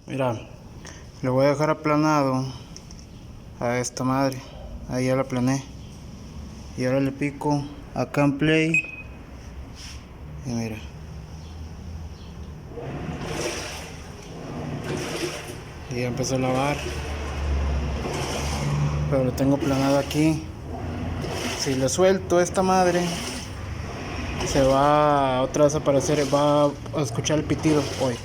Mira, le voy a dejar aplanado a esta madre. Ahí ya la aplané. Y ahora le pico acá en play. Y mira. Y ya empezó a lavar. Pero lo tengo aplanado aquí. Si le suelto esta madre, se va otra vez a aparecer, va a escuchar el pitido hoy.